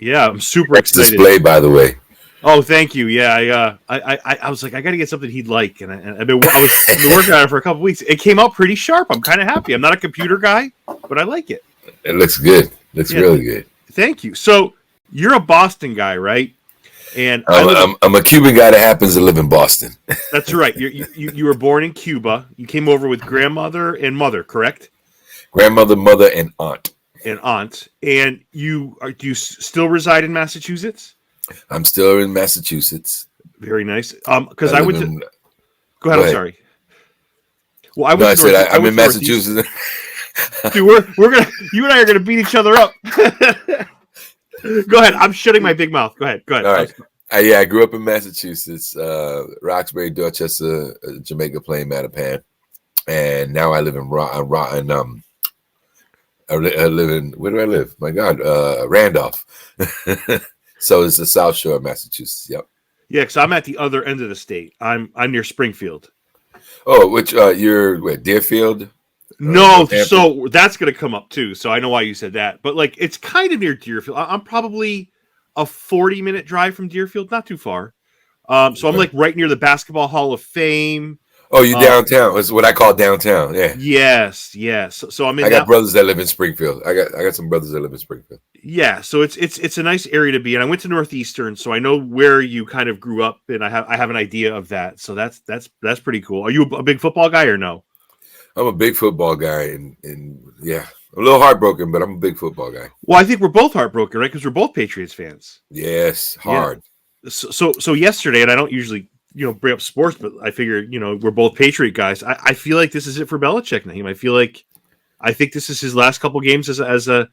Yeah, I'm super Next excited. display, by the way. Oh, thank you. Yeah, I was like, I got to get something he'd like, and I've been working on it for a couple weeks. It came out pretty sharp. I'm kind of happy. I'm not a computer guy, but I like it. It looks good. Looks Yeah, really good. thank you. So you're a Boston guy, right? And I I'm, live. I'm a Cuban guy that happens to live in Boston. That's right. You were born in Cuba. You came over with grandmother and mother, correct? Grandmother, mother, and aunt. And aunt. And do you still reside in Massachusetts? I'm still in Massachusetts. Very nice. Because I went to. Go ahead. Go I'm ahead. sorry. Well, I No, I went to said I'm went in to Northeast. Massachusetts. Dude, we're gonna you and I are gonna beat each other up. Go ahead. I'm shutting my big mouth. Go ahead. All right. Yeah, I grew up in Massachusetts, Roxbury, Dorchester, Jamaica Plain, Mattapan, and now I live in I live in, where do I live? My God, Randolph. So it's the South Shore of Massachusetts. Yep. Yeah, because I'm at the other end of the state. I'm near Springfield. Oh, which you're where, Deerfield? No, so that's going to come up too. So I know why you said that. But like, it's kind of near Deerfield. I'm probably a 40-minute drive from Deerfield, not too far. So I'm like right near the Basketball Hall of Fame. Oh, you downtown. It's what I call downtown. Yeah. Yes. So I'm in. I got brothers that live in Springfield. I got some brothers that live in Springfield. Yeah, so it's a nice area to be in. I went to Northeastern, so I know where you kind of grew up, and I have an idea of that. So that's pretty cool. Are you a big football guy or no? I'm a big football guy, and yeah, I'm a little heartbroken, but I'm a big football guy. Well, I think we're both heartbroken, right? Because we're both Patriots fans. Yes, hard. Yeah. So yesterday, and I don't usually bring up sports, but I figure we're both Patriot guys. I feel like this is it for Belichick, Naheem. I think this is his last couple games as the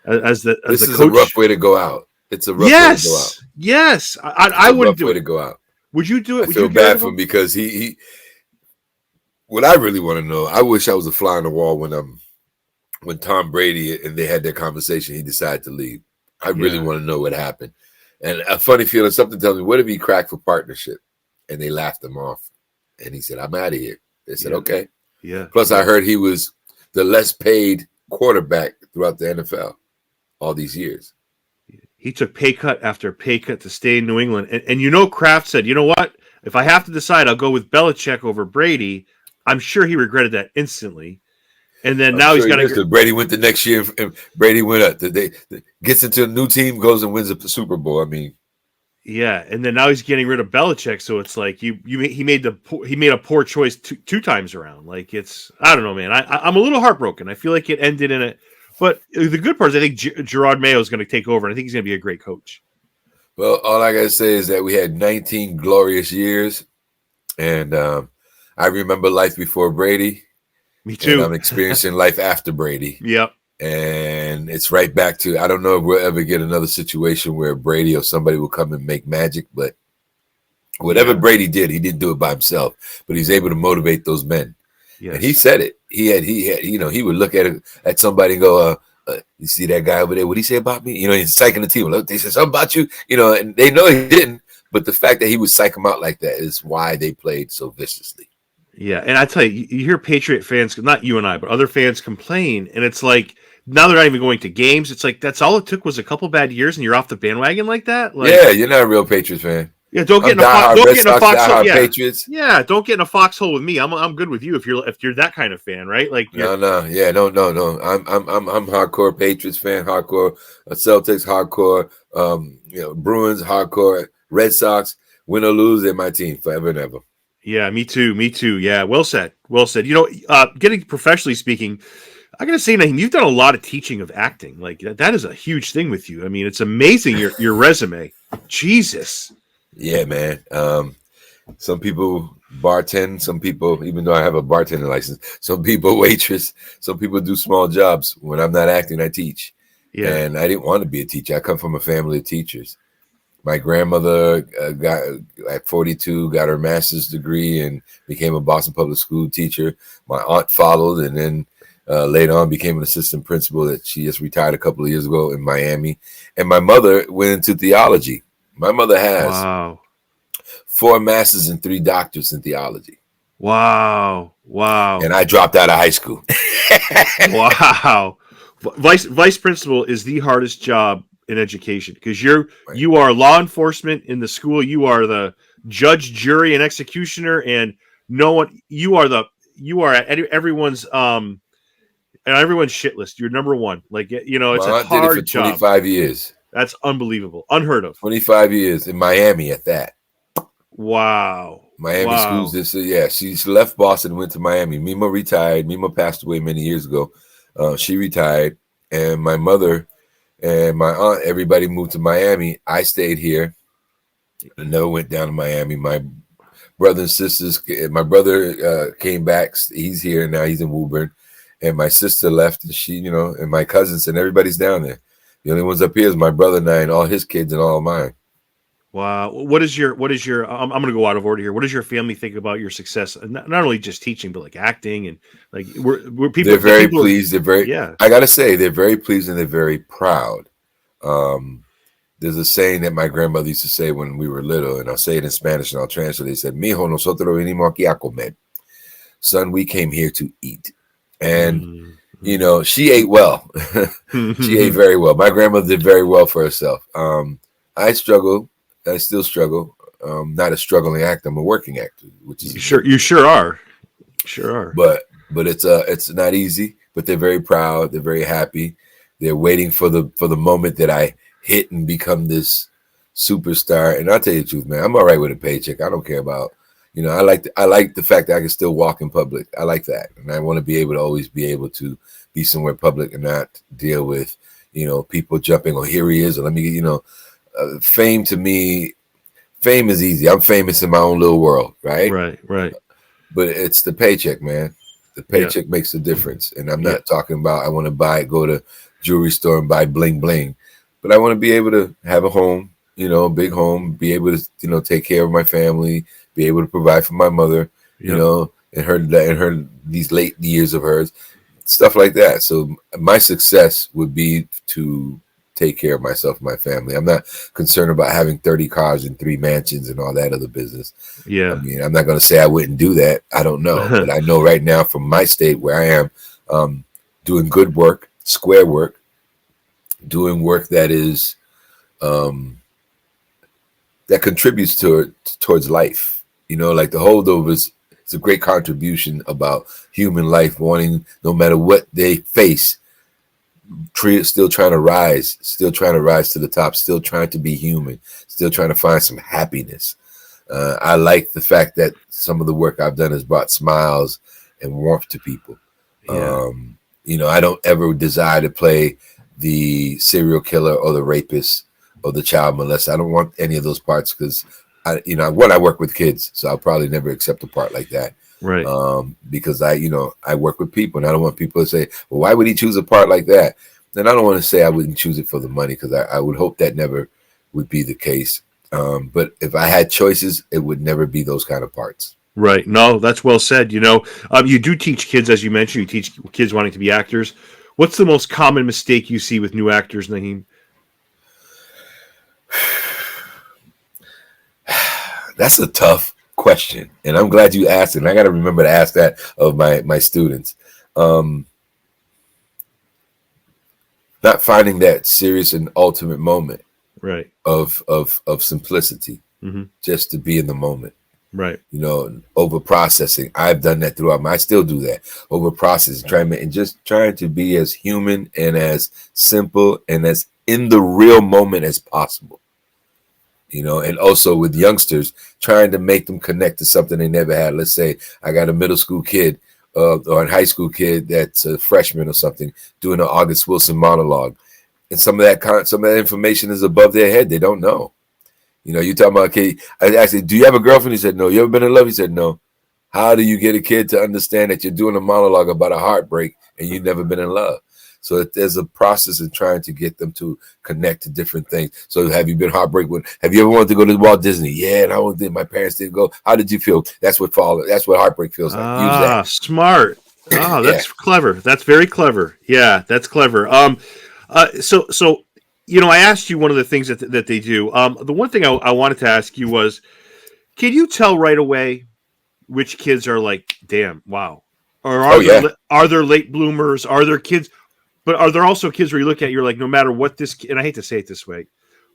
This is coach. a rough way to go out. It's a rough way to go out. Yes. I wouldn't do it. To go out. Would you do it? I feel bad for him because he. What I really want to know, I wish I was a fly on the wall when Tom Brady and they had their conversation. He decided to leave. I really want to know what happened. And a funny feeling, something tells me, what if he cracked for partnership? And they laughed him off. And he said, I'm out of here. They said, okay. Yeah. Plus, I heard he was the less paid quarterback throughout the NFL all these years. He took pay cut after pay cut to stay in New England. And Kraft said, you know what? If I have to decide, I'll go with Belichick over Brady. I'm sure he regretted that instantly. And then now he's got to. Brady went the next year, and Brady went up. Gets into a new team, goes and wins the Super Bowl. I mean, yeah, and then now he's getting rid of Belichick, so it's like he made a poor choice two times around. Like I don't know, man. I'm a little heartbroken. I feel like it ended in it, but the good part is I think Gerard Mayo is going to take over, and I think he's going to be a great coach. Well, all I gotta say is that we had 19 glorious years, and I remember life before Brady. Me too. And I'm experiencing life after Brady. Yep. And it's right back to, I don't know if we'll ever get another situation where Brady or somebody will come and make magic, but whatever Brady did, he didn't do it by himself, but he's able to motivate those men. Yes. And he said it. He had, he would look at somebody and go, you see that guy over there? What'd he say about me? He's psyching the team. Look, they said something about you, and they know he didn't, but the fact that he would psych them out like that is why they played so viciously. Yeah, and I tell you, you hear Patriot fans, not you and I, but other fans complain, and it's like now they're not even going to games. It's like that's all it took was a couple bad years, and you're off the bandwagon like that. Like, yeah, you're not a real Patriots fan. Yeah, don't get in a foxhole. Yeah. Patriots. Yeah, don't get in a foxhole with me. I'm good with you if you're that kind of fan, right? Like no. I'm hardcore Patriots fan, hardcore Celtics, hardcore Bruins, hardcore Red Sox. Win or lose, they're my team forever and ever. Yeah, me too. Yeah, well said. Getting professionally speaking, I gotta say, Naheem, you've done a lot of teaching of acting. Like that is a huge thing with you. I mean, it's amazing your resume. Jesus. Yeah, man. Some people bartend. Some people, even though I have a bartending license, some people waitress. Some people do small jobs. When I'm not acting, I teach. Yeah. And I didn't want to be a teacher. I come from a family of teachers. My grandmother got at 42, got her master's degree and became a Boston public school teacher. My aunt followed, and then later on became an assistant principal that she just retired a couple of years ago in Miami. And my mother went into theology. My mother has 4 masters and 3 doctorates in theology. Wow. And I dropped out of high school. Wow. Vice principal is the hardest job in education, because you are law enforcement in the school. You are the judge, jury, and executioner, and no one. You are at everyone's shit list. You're number one. Like, it's a My aunt did it for hard job. 25 years. That's unbelievable, unheard of. 25 years in Miami at that. Wow. Miami schools. She left Boston and went to Miami. Mima retired. Mima passed away many years ago. She retired, and my mother and my aunt, everybody moved to Miami. I stayed here. I never went down to Miami. My brother and sisters, my brother came back. He's here now. He's in Woburn. And my sister left, and she, and my cousins, and everybody's down there. The only ones up here is my brother and I and all his kids and all of mine. Wow. What is your, I'm going to go out of order here. What does your family think about your success? And not only just teaching, but like acting and like, we're people. They're very pleased. Yeah. I got to say, they're very pleased and they're very proud. There's a saying that my grandmother used to say when we were little, and I'll say it in Spanish and I'll translate. They said, "Mijo, nosotros venimos aquí a comer." Son, we came here to eat. And, she ate well. She ate very well. My grandmother did very well for herself. I struggle. I still struggle. Not a struggling actor. I'm a working actor, which is you sure are. Sure are. But it's not easy. But they're very proud. They're very happy. They're waiting for the moment that I hit and become this superstar. And I'll tell you the truth, man. I'm all right with a paycheck. I don't care about. I like the fact that I can still walk in public. I like that, and I want to be able to always be able to be somewhere public and not deal with people jumping. Oh, here he is. Or let me fame to me. Fame is easy. I'm famous in my own little world, right? Right. But it's the paycheck, man. The paycheck makes the difference, and I'm not talking about I want to go to jewelry store and buy bling bling, but I want to be able to have a home, a big home, be able to take care of my family. Be able to provide for my mother, in her these late years of hers, stuff like that. So my success would be to take care of myself and my family. I'm not concerned about having 30 cars and 3 mansions and all that other business. Yeah. I mean, I'm not going to say I wouldn't do that. I don't know. But I know right now from my state where I am, doing good work, square work, doing work that is, that contributes towards life. Like the Holdovers, it's a great contribution about human life, wanting, no matter what they face, still trying to rise to the top, still trying to be human, still trying to find some happiness. I like the fact that some of the work I've done has brought smiles and warmth to people. Yeah. I don't ever desire to play the serial killer or the rapist or the child molester. I don't want any of those parts because I work with kids, so I'll probably never accept a part like that. Right. Because I work with people, and I don't want people to say, well, why would he choose a part like that? And I don't want to say I wouldn't choose it for the money, because I would hope that never would be the case. But if I had choices, it would never be those kind of parts. Right. No, that's well said. You do teach kids, as you mentioned, you teach kids wanting to be actors. What's the most common mistake you see with new actors, Naheem? That's a tough question, and I'm glad you asked it. And I got to remember to ask that of my students. Not finding that serious and ultimate moment, right, of simplicity, just to be in the moment, right. Over processing. I've done that throughout. I still do that. Over processing, trying to be as human and as simple and as in the real moment as possible. And also with youngsters, trying to make them connect to something they never had. Let's say I got a middle school kid or a high school kid that's a freshman or something doing an August Wilson monologue. And some of that information is above their head. They don't know. You talking about a kid. I asked him, do you have a girlfriend? He said, no. You ever been in love? He said, no. How do you get a kid to understand that you're doing a monologue about a heartbreak and you've never been in love? So there's a process in trying to get them to connect to different things. So have you been heartbroken? Have you ever wanted to go to Walt Disney? Yeah, and I wanted. My parents didn't go. How did you feel? That's what heartbreak feels like. Use that. Smart. That's clever. That's very clever. Yeah, that's clever. So I asked you one of the things that they do. The one thing I wanted to ask you was, can you tell right away which kids are like, damn, wow, or are there late bloomers? Are there kids? But are there also kids where you look at, you're like, no matter what this, and I hate to say it this way,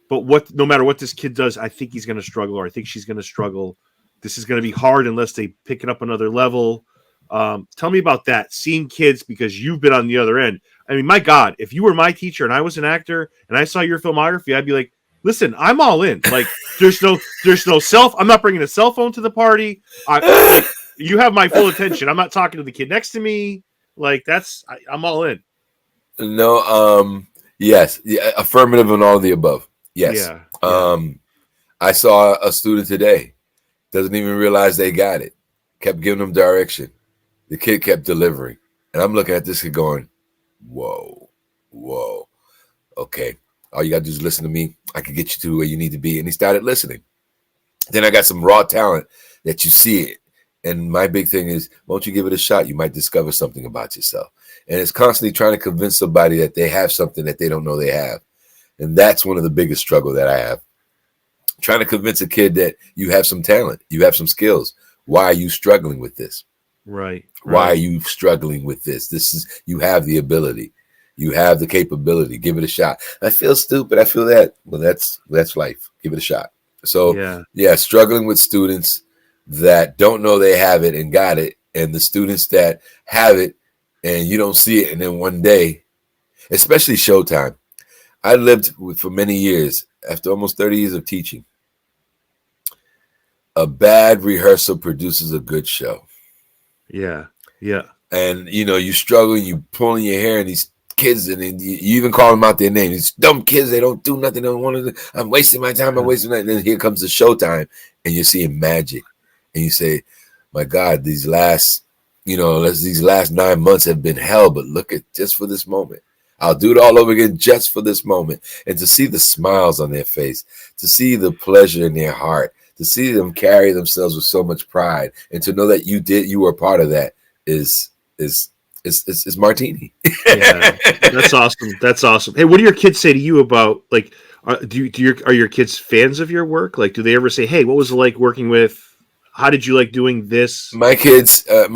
but no matter what this kid does, I think he's going to struggle, or I think she's going to struggle. This is going to be hard unless they pick it up another level. Tell me about that. Seeing kids, because you've been on the other end. I mean, my God, if you were my teacher and I was an actor and I saw your filmography, I'd be like, listen, I'm all in. Like, there's no I'm not bringing a cell phone to the party. You have my full attention. I'm not talking to the kid next to me. Like, I'm all in. No, yes, yeah, affirmative on all of the above. Yes. Yeah. I saw a student today, doesn't even realize they got it. Kept giving them direction. The kid kept delivering. And I'm looking at this kid going, whoa. Okay. All you got to do is listen to me. I can get you to where you need to be. And he started listening. Then I got some raw talent that you see it. And my big thing is, won't you give it a shot? You might discover something about yourself. And it's constantly trying to convince somebody that they have something that they don't know they have. And that's one of the biggest struggle that I have. Trying to convince a kid that you have some talent, you have some skills. Why are you struggling with this? Right. Why are you struggling with this? You have the ability. You have the capability. Give it a shot. I feel stupid. I feel that. Well, that's life. Give it a shot. So yeah, struggling with students that don't know they have it and got it, and the students that have it and you don't see it, and then one day, especially Showtime. I lived for many years, after almost 30 years of teaching. A bad rehearsal produces a good show. Yeah. And you struggle, you pulling your hair, and these kids, and then you even call them out their name. These dumb kids, they don't do nothing. They don't want to. I'm wasting my time. I'm wasting that. And then here comes the Showtime, and you're seeing magic, and you say, "My God, these last 9 months have been hell, but look at just for this moment." I'll do it all over again just for this moment. And to see the smiles on their face, to see the pleasure in their heart, to see them carry themselves with so much pride, and to know that you were part of that is martini. Yeah, that's awesome. That's awesome. Hey, what do your kids say to you about, like, are your kids fans of your work? Like, do they ever say, "Hey, what was it like working with? How did you like doing this?" My kids, that's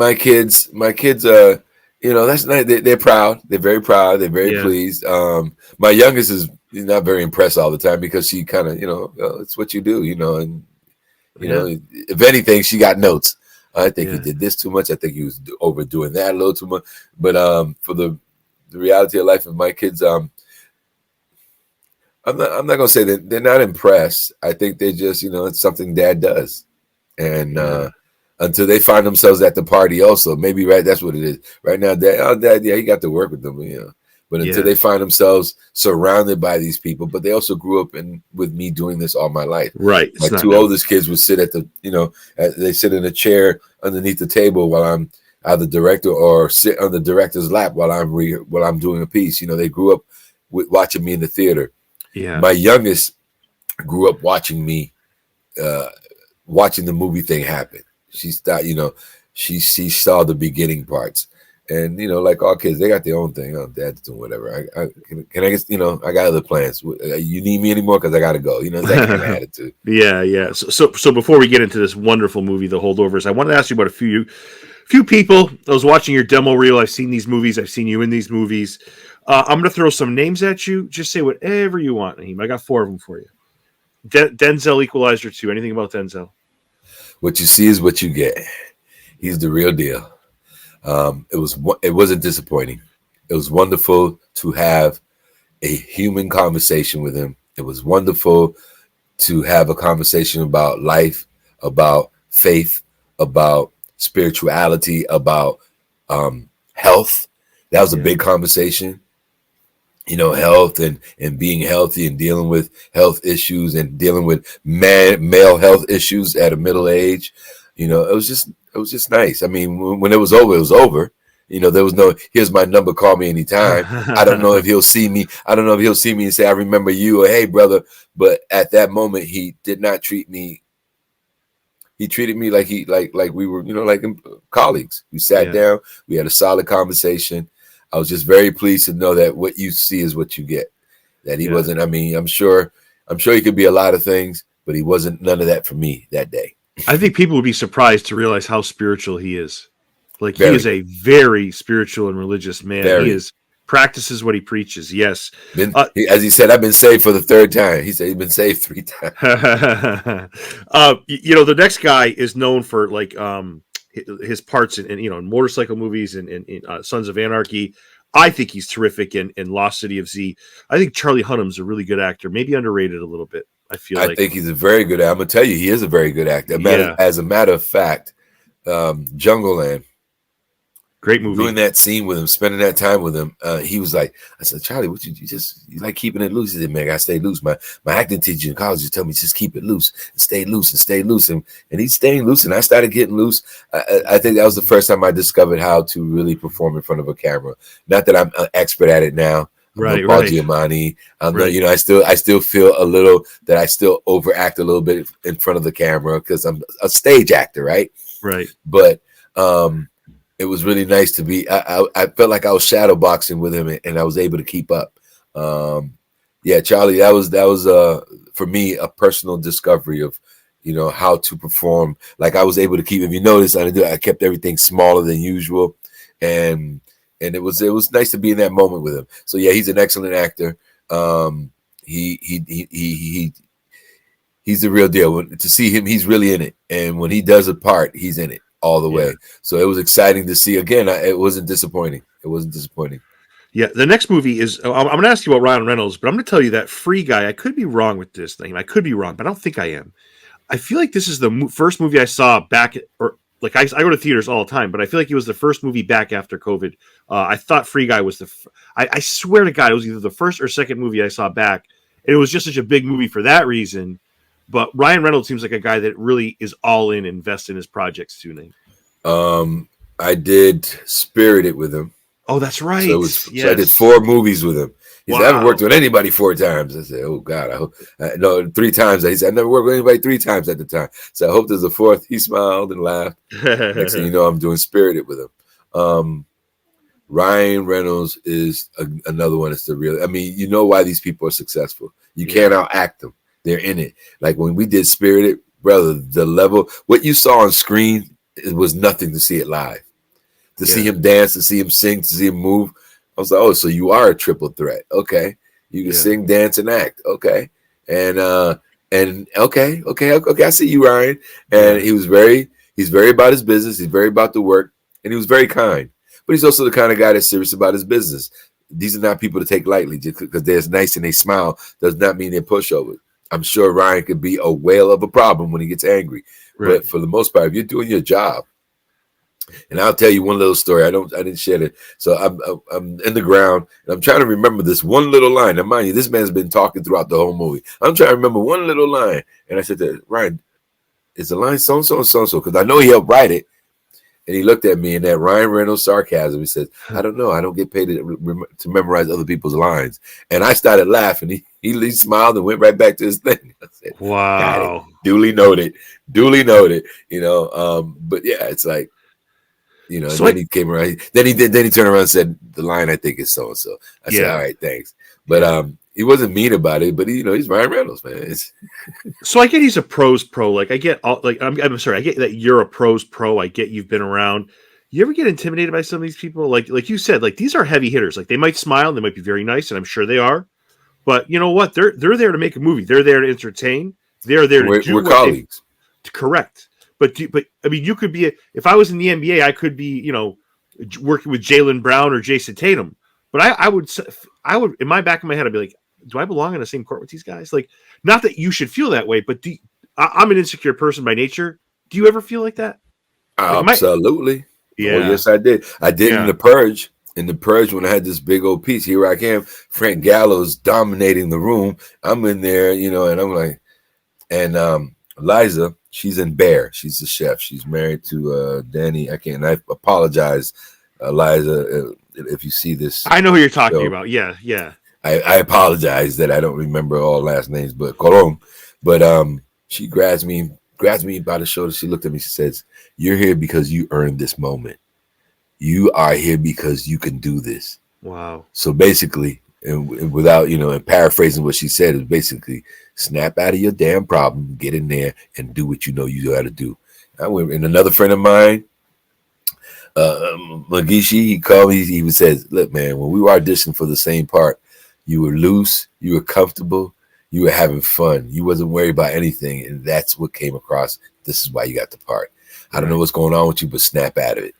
nice. They're proud. They're very proud. They're very pleased. My youngest is not very impressed all the time because she kind of, it's what you do, and if anything, she got notes. I think he did this too much. I think he was overdoing that a little too much. But for the reality of life of my kids, I'm not gonna say that they're not impressed. I think they just, it's something Dad does, and until they find themselves at the party, also maybe that's what it is. Right now, Dad, he got to work with them, But until they find themselves surrounded by these people, but they also grew up with me doing this all my life. Right. My two oldest kids would sit at they sit in a chair underneath the table while I'm either director, or sit on the director's lap while I'm doing a piece. They grew up watching me in the theater. Yeah. My youngest grew up watching me, watching the movie thing happen. She thought, she saw the beginning parts. And, like all kids, they got their own thing. Dad's doing whatever. Can I get, I got other plans. You need me anymore? Because I got to go. That kind of attitude. Yeah. So before we get into this wonderful movie, The Holdovers, I wanted to ask you about a few people. I was watching your demo reel. I've seen these movies. I've seen you in these movies. I'm going to throw some names at you. Just say whatever you want, Naheem. I got 4 of them for you. Denzel Equalizer 2. Anything about Denzel? What you see is what you get. He's the real deal. It wasn't disappointing. It was wonderful to have a human conversation with him. It was wonderful to have a conversation about life, about faith, about spirituality, about health. That was a big conversation. Health and being healthy and dealing with health issues and dealing with male health issues at a middle age. It was just nice. I mean, when it was over, it was over. There was no, here's my number, call me anytime. I don't know if he'll see me. I don't know if he'll see me and say, I remember you, or hey, brother. But at that moment, he did not treat me. He treated me like we were, like colleagues. We sat down. We had a solid conversation. I was just very pleased to know that what you see is what you get. That he wasn't, I mean, I'm sure he could be a lot of things, but he wasn't none of that for me that day. I think people would be surprised to realize how spiritual he is. Like, he is a very spiritual and religious man. He is Practices what he preaches. Yes. As he said, I've been saved for the third time. He said he's been saved 3 times. The next guy is known for like his parts in motorcycle movies and in Sons of Anarchy. I think he's terrific in Lost City of Z. I think Charlie Hunnam's a really good actor, maybe underrated a little bit. I think he's a very good. I'm gonna tell you, he is a very good actor. As a matter of fact, Jungle Land. Great movie. Doing that scene with him, spending that time with him, he was like, I said, Charlie, what you like keeping it loose? He said, man, I gotta stay loose. My acting teacher in college used to tell me just keep it loose and stay loose and stay loose. And he's staying loose, and I started getting loose. I think that was the first time I discovered how to really perform in front of a camera. Not that I'm an expert at it now. Right. Giamatti. I still feel a little that I still overact a little bit in front of the camera because I'm a stage actor, right? Right. But it was really nice to be. I felt like I was shadow boxing with him, and I was able to keep up. Charlie, that was for me a personal discovery of how to perform. Like I was able to keep. If you notice, I kept everything smaller than usual, and it was nice to be in that moment with him. So yeah, he's an excellent actor. He's the real deal. To see him, he's really in it, and when he does a part, he's in it all the way. So it was exciting to see. Again, it wasn't disappointing. Yeah, the next movie is. I'm going to ask you about Ryan Reynolds, but I'm going to tell you that Free Guy. I could be wrong with this thing. I could be wrong, but I don't think I am. I feel like this is the first movie I saw back, or like I go to theaters all the time, but I feel like it was the first movie back after COVID. I thought Free Guy was I swear to God, it was either the first or second movie I saw back. And it was just such a big movie for that reason. But Ryan Reynolds seems like a guy that really is all in, invest in his projects too, Nate. I did Spirited with him. Oh, that's right. So I did 4 movies with him. He said, I haven't worked with anybody 4 times. I said, oh, God, I hope. No, 3 times. He said, I never worked with anybody 3 times at the time. So I hope there's a 4th. He smiled and laughed. Next thing you know, I'm doing Spirited with him. Ryan Reynolds is another one. It's the real. I mean, you know why these people are successful. You can't outact them. They're in it. Like when we did Spirited, brother, the level, what you saw on screen, it was nothing to see it live. To see him dance, to see him sing, to see him move. I was like, oh, so you are a triple threat. Okay. You can sing, dance, and act. Okay. And okay, I see you, Ryan. And he's very about his business. He's very about the work. And he was very kind. But he's also the kind of guy that's serious about his business. These are not people to take lightly. Just because they're nice and they smile does not mean they're pushovers. I'm sure Ryan could be a whale of a problem when he gets angry. Right. But for the most part, if you're doing your job, and I'll tell you one little story. I didn't share it. So I'm in the ground, and I'm trying to remember this one little line. Now, mind you, this man's been talking throughout the whole movie. I'm trying to remember one little line, and I said to Ryan, "Is the line so and so and so and so?" Because I know he helped write it. And he looked at me in that Ryan Reynolds sarcasm. He said, "I don't know. I don't get paid to memorize other people's lines." And I started laughing. He smiled and went right back to his thing. I said, "Wow, duly noted." But yeah, it's like. So then he came around. Then he turned around and said, "The line I think is so and so." I said, "All right, thanks." But he wasn't mean about it. But he's Ryan Reynolds, man. So I get he's a pros pro. Like I get I'm sorry. I get that you're a pros pro. I get you've been around. You ever get intimidated by some of these people? Like you said, like these are heavy hitters. Like they might smile, they might be very nice, and I'm sure they are. But you know what? They're there to make a movie. They're there to entertain. They're there to do. We're colleagues. Correct. But I mean, you could be if I was in the NBA, I could be working with Jaylen Brown or Jason Tatum. But I would in my back of my head, I'd be like, do I belong in the same court with these guys? Like, not that you should feel that way, but I'm an insecure person by nature. Do you ever feel like that? Absolutely. Yeah. Oh, yes, I did. I did in The Purge. In The Purge, when I had this big old piece, here I am, Frank Gallo's dominating the room. I'm in there, and I'm like, and Liza. She's in Bear. She's the chef. She's married to Danny. I apologize, Liza, if you see this. I know who you're talking about. Yeah. I apologize that I don't remember all last names, but Colon. But she grabs me by the shoulder. She looked at me. She says, "You're here because you earned this moment. You are here because you can do this." Wow. So basically, and without and paraphrasing what she said, is basically snap out of your damn problem, get in there and do what you know you got to do. And another friend of mine, Magishi, he called me. He says, "Look, man, when we were auditioning for the same part, you were loose, you were comfortable, you were having fun. You wasn't worried about anything, and that's what came across. This is why you got the part. I don't know what's going on with you, but snap out of it."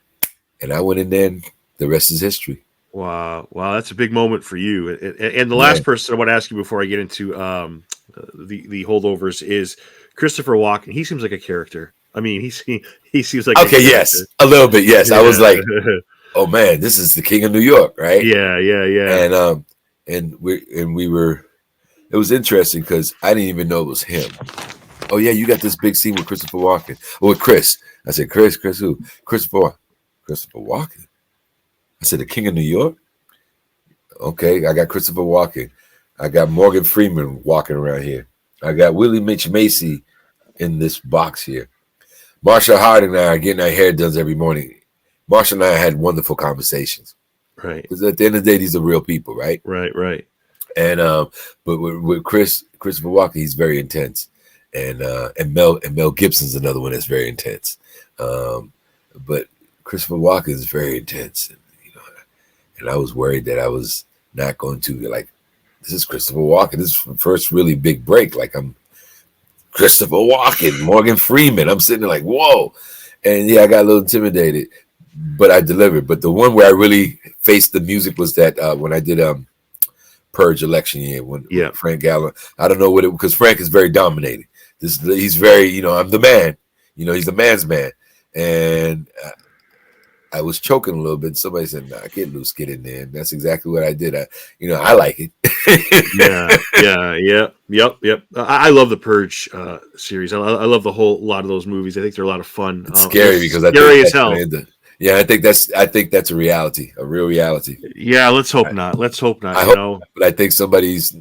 And I went in there, and the rest is history. Wow, that's a big moment for you. And the last person I want to ask you before I get into the holdovers is Christopher Walken. He seems like a character. I mean, he seems like okay, yes, a little bit, yes. Yeah. I was like, oh man, this is the king of New York, right? Yeah. And we were. It was interesting because I didn't even know it was him. Oh yeah, you got this big scene with Christopher Walken. Oh, with Chris. I said, Chris who? Christopher Walken. I said, the king of New York? Okay, I got Christopher Walken. I got Morgan Freeman walking around here. I got Willie Mitch Macy in this box here. Marsha Hart and I are getting our hair done every morning. Marsha and I had wonderful conversations. Right. Because at the end of the day, these are real people, right? Right. And but with Christopher Walken, he's very intense. And Mel Gibson's another one that's very intense. But Christopher Walken is very intense. And I was worried that I was not going to this is Christopher Walken. This is the first really big break. Like I'm Christopher Walken, Morgan Freeman. I'm sitting there like, whoa. And yeah, I got a little intimidated, but I delivered. But the one where I really faced the music was that when I did Purge election year when Frank Gallo. I don't know what it because Frank is very dominating. He's very, I'm the man. He's the man's man. And I was choking a little bit. Somebody said, "Nah, get loose, get in there." And that's exactly what I did. I like it. Yep. I love the Purge series. I love the whole lot of those movies. I think they're a lot of fun. It's scary because I scary as hell. I think that's a reality, a real reality. Yeah, let's hope not. Let's hope not. But I think somebody's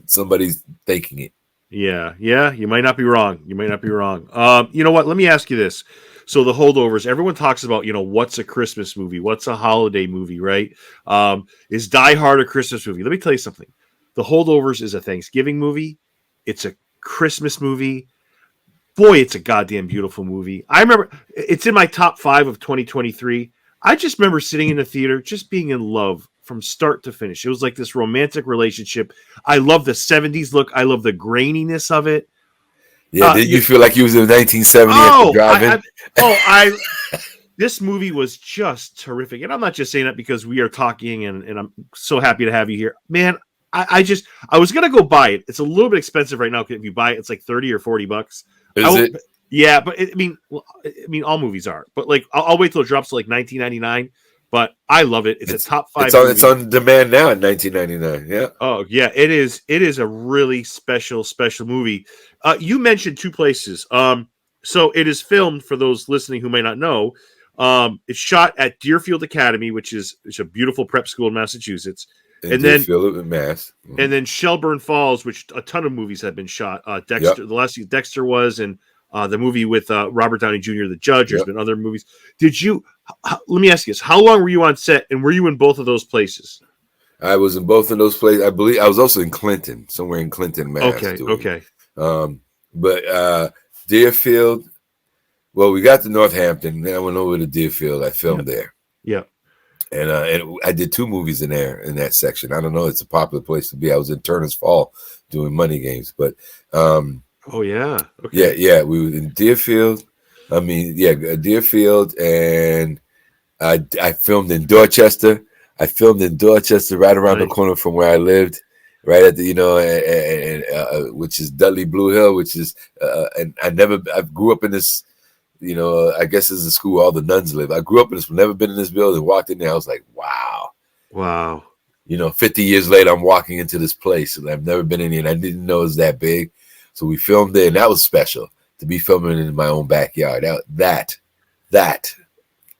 thinking it. Yeah. You might not be wrong. You know what? Let me ask you this. So the holdovers, everyone talks about, what's a Christmas movie? What's a holiday movie, right? Is Die Hard a Christmas movie? Let me tell you something. The Holdovers is a Thanksgiving movie. It's a Christmas movie. Boy, it's a goddamn beautiful movie. I remember it's in my top 5 of 2023. I just remember sitting in the theater, just being in love from start to finish. It was like this romantic relationship. I love the 70s look. I love the graininess of it. Yeah, did you feel like you was in 1970 at the drive-in? This movie was just terrific. And I'm not just saying that because we are talking and I'm so happy to have you here. Man, I was going to go buy it. It's a little bit expensive right now. If you buy it, it's like 30 or 40 bucks. Is it? Yeah, but all movies are. But I'll wait till it drops to like $19.99. But I love it. It's a top 5. It's on demand now in $19.99. Yeah. Oh yeah, it is. It is a really special movie. You mentioned 2 places. So it is filmed for those listening who may not know. It's shot at Deerfield Academy, which is a beautiful prep school in Massachusetts. And then Deerfield in Mass. Mm-hmm. And then Shelburne Falls, which a ton of movies have been shot. Dexter, the last Dexter was, and the movie with Robert Downey Jr., The Judge. There's been other movies. Let me ask you this. How long were you on set, and were you in both of those places? I was in both of those places. I believe I was also in Clinton, somewhere in Clinton, Mass. Okay. But Deerfield, well, we got to Northampton. Then I went over to Deerfield. I filmed there. Yeah. And I did 2 movies in there, in that section. I don't know. It's a popular place to be. I was in Turner's Fall doing Money Games. But oh, yeah. Okay. Yeah. We were in Deerfield. Deerfield. And I filmed in Dorchester. Right around the corner from where I lived, right at the, which is Dudley Blue Hill, which is, and I grew up in this, I guess this is a school all the nuns live. I grew up in this, never been in this building, walked in there. I was like, wow. 50 years later, I'm walking into this place and I've never been in here and I didn't know it was that big. So we filmed there and that was special to be filming in my own backyard.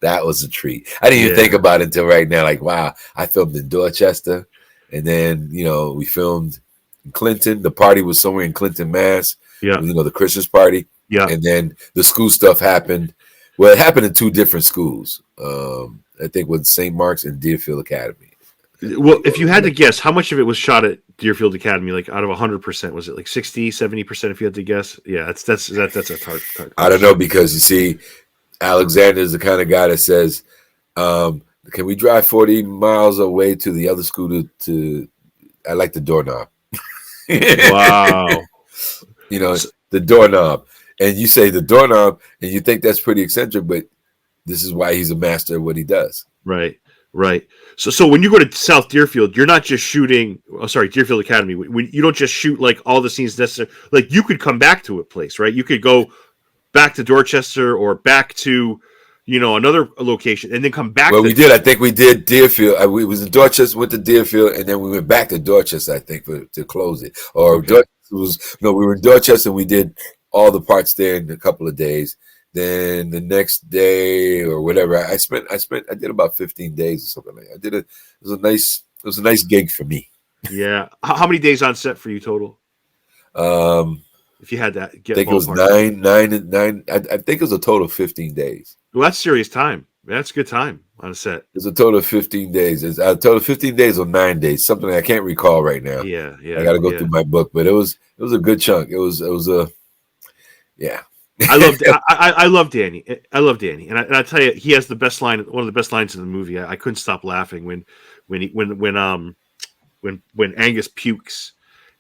That was a treat. I didn't even think about it until right now. Like, wow, I filmed in Dorchester. And then, we filmed in Clinton. The party was somewhere in Clinton, Mass. Yeah. The Christmas party. Yeah. And then the school stuff happened. Well, it happened in 2 different schools. I think with St. Mark's and Deerfield Academy. Well, if you had to guess, how much of it was shot at Deerfield Academy? Like out of 100%, was it like 60, 70%? If you had to guess, yeah, that's a hard. I don't know because you see, Alexander is the kind of guy that says, Can we drive 40 miles away to the other school to I like the doorknob. Wow. The doorknob. And you say the doorknob, and you think that's pretty eccentric, but this is why he's a master of what he does. Right. So when you go to South Deerfield, you're not just shooting. Oh, sorry, Deerfield Academy. You don't just shoot like all the scenes necessary. Like you could come back to a place, right? You could go back to Dorchester or back to, another location, and then come back. Well, we did. I think we did Deerfield. We was in Dorchester, went to Deerfield, and then we went back to Dorchester. I think to close it. Or okay. We were in Dorchester, and we did all the parts there in a couple of days. Then the next day or whatever, I did about 15 days or something like that. It was a nice gig for me. Yeah. How many days on set for you total? If you had that, I think it was nine. I think it was a total of 15 days. Well, that's serious time. That's good time on a set. It's a total of 15 days. It's a total of 15 days or 9 days. Something I can't recall right now. Yeah. I got to go through my book, but it was a good chunk. It was yeah. I love Danny. I love Danny, and I tell you, he has the best line. One of the best lines in the movie. I couldn't stop laughing when Angus pukes,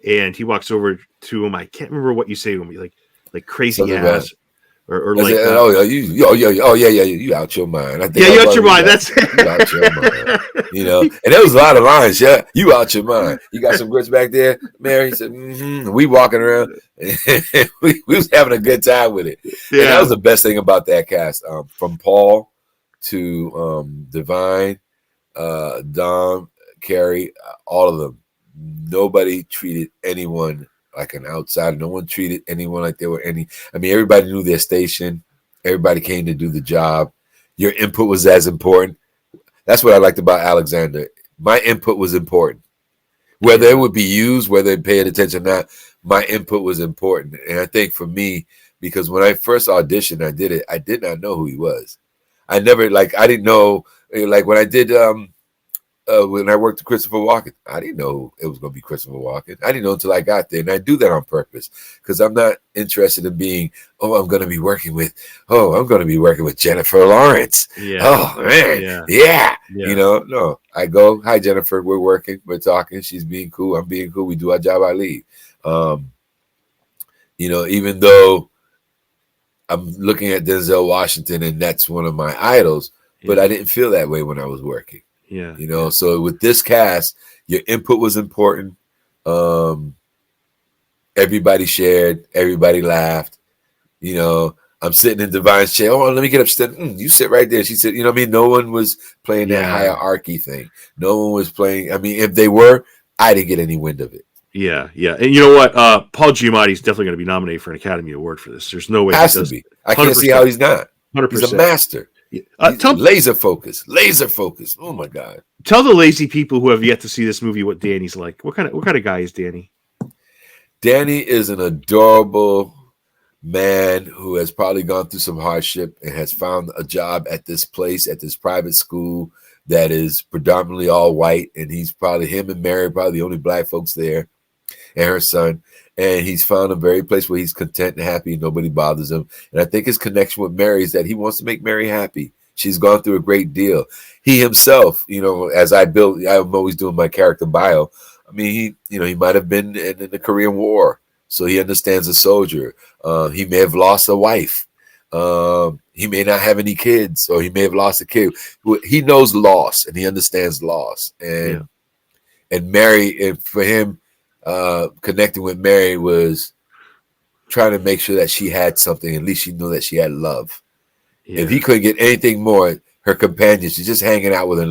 and he walks over to him. I can't remember what you say to him. Like crazy something ass, or like you out your mind. I think you out your mind. That's you out your mind. And there was a lot of lines. Yeah, you out your mind. You got some grits back there, Mary. He said, we walking around. we was having a good time with it. Yeah, and that was the best thing about that cast. From Paul to Divine, Dom, Carrie, all of them. Nobody treated anyone like an outsider. No one treated anyone like they were any. I mean, everybody knew their station. Everybody came to do the job. Your input was as important. That's what I liked about Alexander. My input was important. Whether it would be used, whether they paid attention or not, my input was important. And I think for me, because when I first auditioned, I did not know who he was. I didn't know, when I did, when I worked with Christopher Walken, I didn't know it was going to be Christopher Walken. I didn't know until I got there. And I do that on purpose because I'm not interested in being, I'm going to be working with Jennifer Lawrence. Yeah. Oh, man. Yeah. No. I go, hi, Jennifer. We're working. We're talking. She's being cool. I'm being cool. We do our job. I leave. Even though I'm looking at Denzel Washington and that's one of my idols, but I didn't feel that way when I was working. Yeah. So with this cast, your input was important. Everybody shared, everybody laughed. I'm sitting in Divine's chair. Oh, let me get upstairs. You sit right there. She said, no one was playing that hierarchy thing. No one was playing. I mean, if they were, I didn't get any wind of it. Yeah. And you know what? Paul Giamatti is definitely going to be nominated for an Academy Award for this. There's no way. Has to be. I can't see how he's not. 100%. He's a master. Laser focus. Oh my God! Tell the lazy people who have yet to see this movie what Danny's like. What kind of guy is Danny? Danny is an adorable man who has probably gone through some hardship and has found a job at this place, at this private school that is predominantly all white, and him and Mary probably the only black folks there, and her son. And he's found a very place where he's content and happy and nobody bothers him. And I think his connection with Mary is that he wants to make Mary happy. She's gone through a great deal. He himself, as I'm always doing my character bio. I mean, he might have been in the Korean War, so he understands a soldier. He may have lost a wife. He may not have any kids, or he may have lost a kid. He knows loss and he understands loss. And Mary, and for him, connecting with Mary was trying to make sure that she had something. At least she knew that she had love. Yeah. If he couldn't get anything more, her companion, she's just hanging out with her,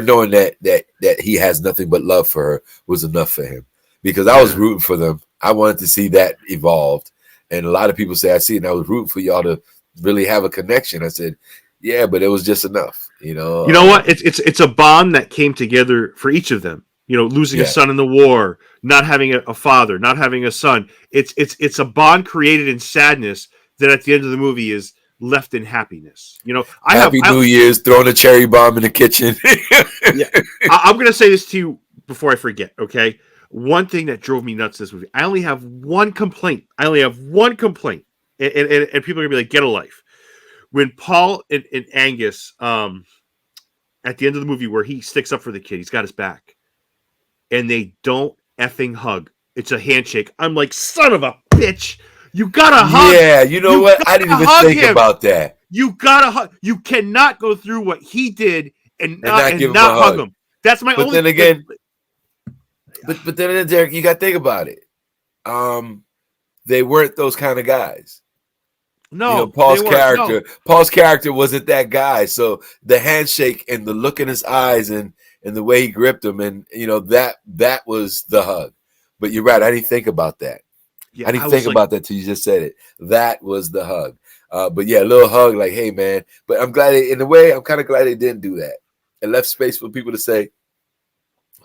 knowing that he has nothing but love for her was enough for him. Because I was rooting for them. I wanted to see that evolved. And a lot of people say, I see it, and I was rooting for y'all to really have a connection. I said, yeah, but it was just enough. You know what? It's a bond that came together for each of them. Losing a son in the war, not having a father, not having a son. It's a bond created in sadness that at the end of the movie is left in happiness. Happy New Year's, throwing a cherry bomb in the kitchen. I'm going to say this to you before I forget, okay? One thing that drove me nuts this movie, I only have one complaint. And people are going to be like, get a life. When Paul and Angus at the end of the movie where he sticks up for the kid. He's got his back. And they don't effing hug. It's a handshake. I'm like, son of a bitch. You gotta hug. Yeah, you know what? I didn't even think about that. You gotta hug. You cannot go through what he did and not give him hug him. That's my only. But then again, but then Derek, you gotta think about it. They weren't those kind of guys. No, Paul's character wasn't that guy. So the handshake and the look in his eyes and the way he gripped him, and that was the hug. But you're right. I didn't think about that. Yeah, I didn't think about that till you just said it. That was the hug. But yeah, a little hug, like, hey man. But I'm glad in a way, I'm kind of glad they didn't do that. It left space for people to say,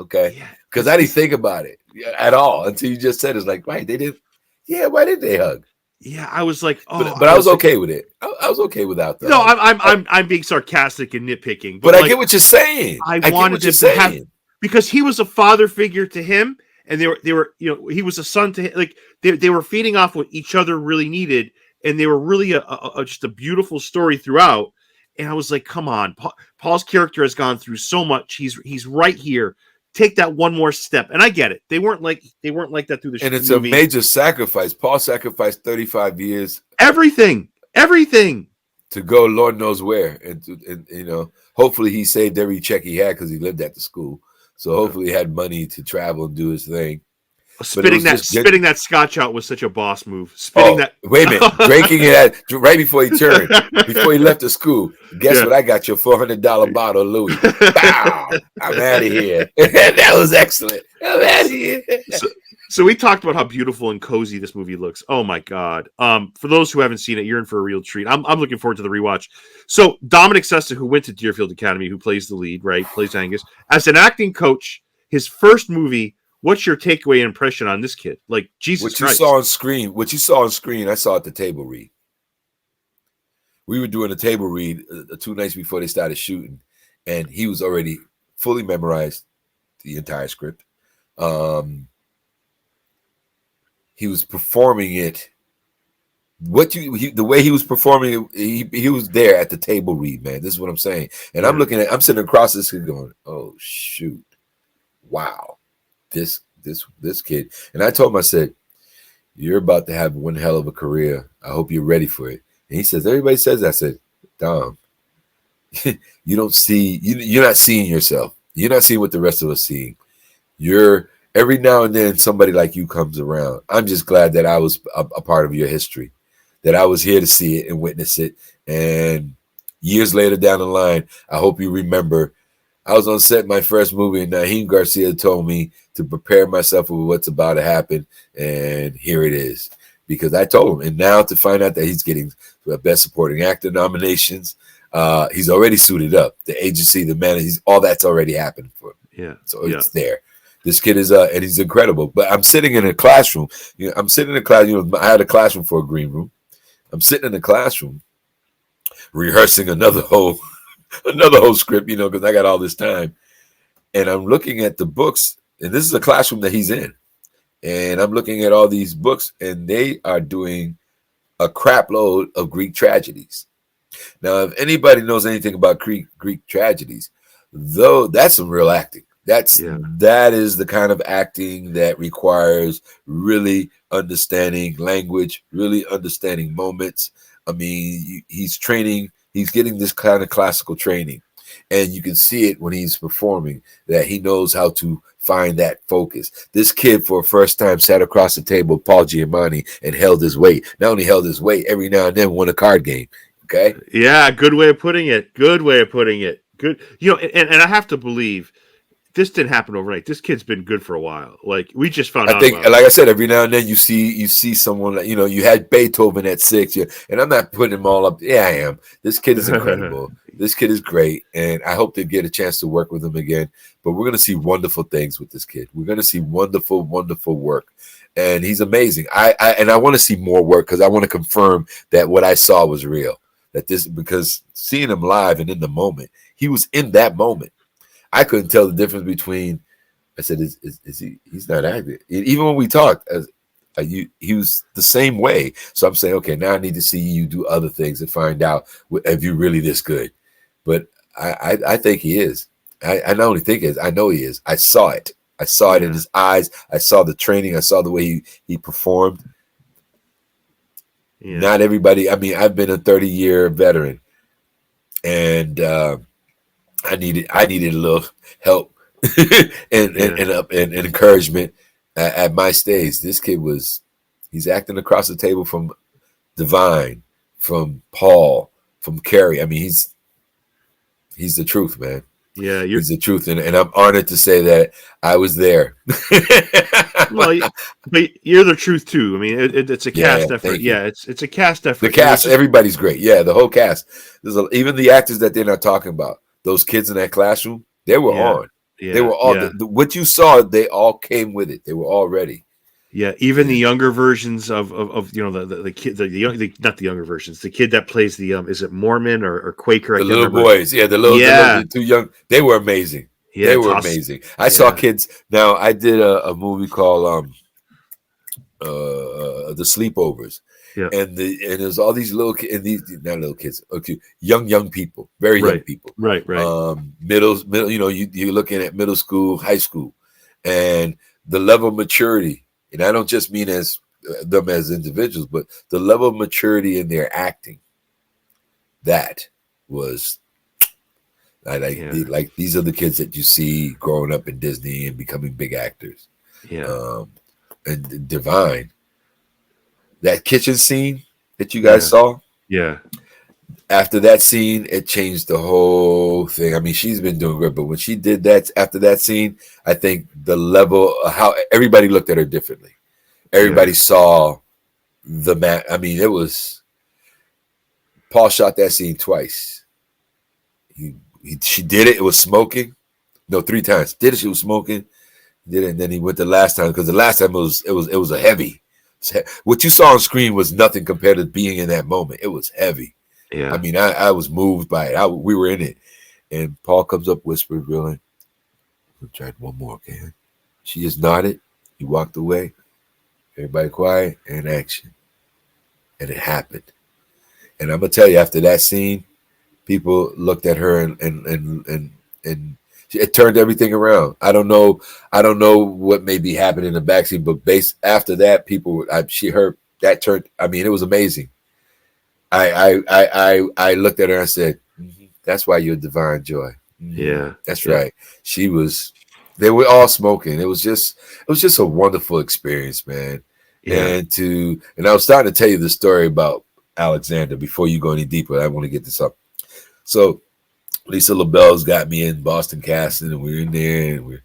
okay, because I didn't think about it at all until you just said it's like, right, they did. Yeah, why did they hug? Yeah, I was like, oh, but I was okay with it. I was okay without that. No, I'm being sarcastic and nitpicking, but I get what you're saying. I wanted to have, because he was a father figure to him, and they were he was a son to him. Like they were feeding off what each other really needed, and they were really just a beautiful story throughout. And I was like, come on, Paul's character has gone through so much. He's right here. Take that one more step. And I get it. They weren't like that through the movie. And it's a major sacrifice. Paul sacrificed 35 years. Everything. To go Lord knows where. And hopefully he saved every check he had because he lived at the school. So hopefully he had money to travel and do his thing. Spitting that scotch out was such a boss move. Wait a minute. Drinking it right before he turned, before he left the school. Guess what? I got your $400 bottle of Louis. Bow! I'm out of here. That was excellent. I'm out of here. So we talked about how beautiful and cozy this movie looks. Oh my God. For those who haven't seen it, you're in for a real treat. I'm looking forward to the rewatch. So Dominic Sessa, who went to Deerfield Academy, who plays the lead, right? Plays Angus. As an acting coach, his first movie. What's your takeaway impression on this kid? Like, Jesus Christ. What you saw on screen, I saw at the table read. We were doing a table read 2 nights before they started shooting, and he was already fully memorized the entire script. He was performing it. The way he was performing it, he was there at the table read, man. This is what I'm saying. And I'm sitting across this kid going, oh, shoot. Wow. This kid. And I told him, I said, you're about to have one hell of a career. I hope you're ready for it. And he says, everybody says that. I said, Dom, you're not seeing yourself. You're not seeing what the rest of us seeing. Every now and then somebody like you comes around. I'm just glad that I was a part of your history, that I was here to see it and witness it. And years later down the line, I hope you remember I was on set my first movie, and Naheem Garcia told me to prepare myself for what's about to happen, and here it is. Because I told him, and now to find out that he's getting Best Supporting Actor nominations, he's already suited up. The agency, the manager, all that's already happened for him. Yeah, so it's there. This kid is, and he's incredible. But I'm sitting in a classroom. I'm sitting in a class. I had a classroom for a green room. I'm sitting in a classroom, rehearsing another whole script, because I got all this time. And I'm looking at the books, and this is a classroom that he's in. And I'm looking at all these books, and they are doing a crap load of Greek tragedies. Now, if anybody knows anything about Greek tragedies, though, that's some real acting. That is the kind of acting that requires really understanding language, really understanding moments. I mean, he's getting this kind of classical training, and you can see it when he's performing that he knows how to find that focus. This kid, for the first time, sat across the table with Paul Giamatti and held his weight. Not only held his weight, every now and then won a card game. Okay. Yeah. Good way of putting it. Good. And I have to believe this didn't happen overnight. This kid's been good for a while. Like, we just found out. I think, like I said, every now and then you see someone like, you had Beethoven at 6, and I'm not putting them all up. Yeah, I am. This kid is incredible. This kid is great, and I hope to get a chance to work with him again. But we're going to see wonderful things with this kid. We're going to see wonderful, wonderful work, and he's amazing. I want to see more work because I want to confirm that what I saw was real. Because seeing him live and in the moment, he was in that moment. I couldn't tell the difference between. I said, "Is he? He's not acting." Even when we talked, he was the same way. So I'm saying, okay, now I need to see you do other things and find out if you're really this good. But I think he is. I not only think he is, I know he is. I saw it. I saw it in his eyes. I saw the training. I saw the way he performed. Yeah. Not everybody. I mean, I've been a 30-year veteran, and I needed a little help and encouragement at my stage. This kid he's acting across the table from Divine, from Paul, from Kerry. I mean, he's the truth, man. Yeah, he's the truth, and I'm honored to say that I was there. Well, but you're the truth too. I mean, it's a cast effort. Yeah, it's a cast effort. The cast, everybody's great. Yeah, the whole cast. Even the actors that they're not talking about. Those kids in that classroom, they were on. Yeah, they were all. What you saw, they all came with it. They were all ready. Yeah, even the younger versions of the kid, not the younger versions, the kid that plays the is it Mormon or Quaker? The little boys, the little too young. They were amazing. Yeah, they were amazing. I saw kids. Now I did a movie called The Sleepovers. Yeah. And there's all these little kids, and these not little kids, okay, young people, very young people. Right. Middle, you're looking at middle school, high school, and the level of maturity. And I don't just mean as them as individuals, but the level of maturity in their acting. That was like these are the kids that you see growing up in Disney and becoming big actors. Yeah. And Divine. That kitchen scene that you guys saw. Yeah. After that scene, it changed the whole thing. I mean, she's been doing great, but when she did that, after that scene, I think the level of how everybody looked at her differently. Everybody saw the man. I mean, it was Paul shot that scene twice. She did it. It was smoking. No, 3 times. Did it. She was smoking. Did it, and then he went the last time because the last time it was a heavy. What you saw on screen was nothing compared to being in that moment. It was heavy. Yeah. I mean, I was moved by it. We were in it. And Paul comes up, whispered, really, we'll try it one more, okay? She just nodded. He walked away. Everybody quiet and action. And it happened. And I'm going to tell you, after that scene, people looked at her and it turned everything around. I don't know what may be happening in the backseat, but after that, she heard that turned. I mean, it was amazing. I looked at her and I said, "That's why you're Divine Joy." Yeah, that's right. She was. They were all smoking. It was just a wonderful experience, man. Yeah. And I was starting to tell you the story about Alexander before you go any deeper. I want to get this up. So Lisa LaBelle's got me in Boston casting, and we're in there and we're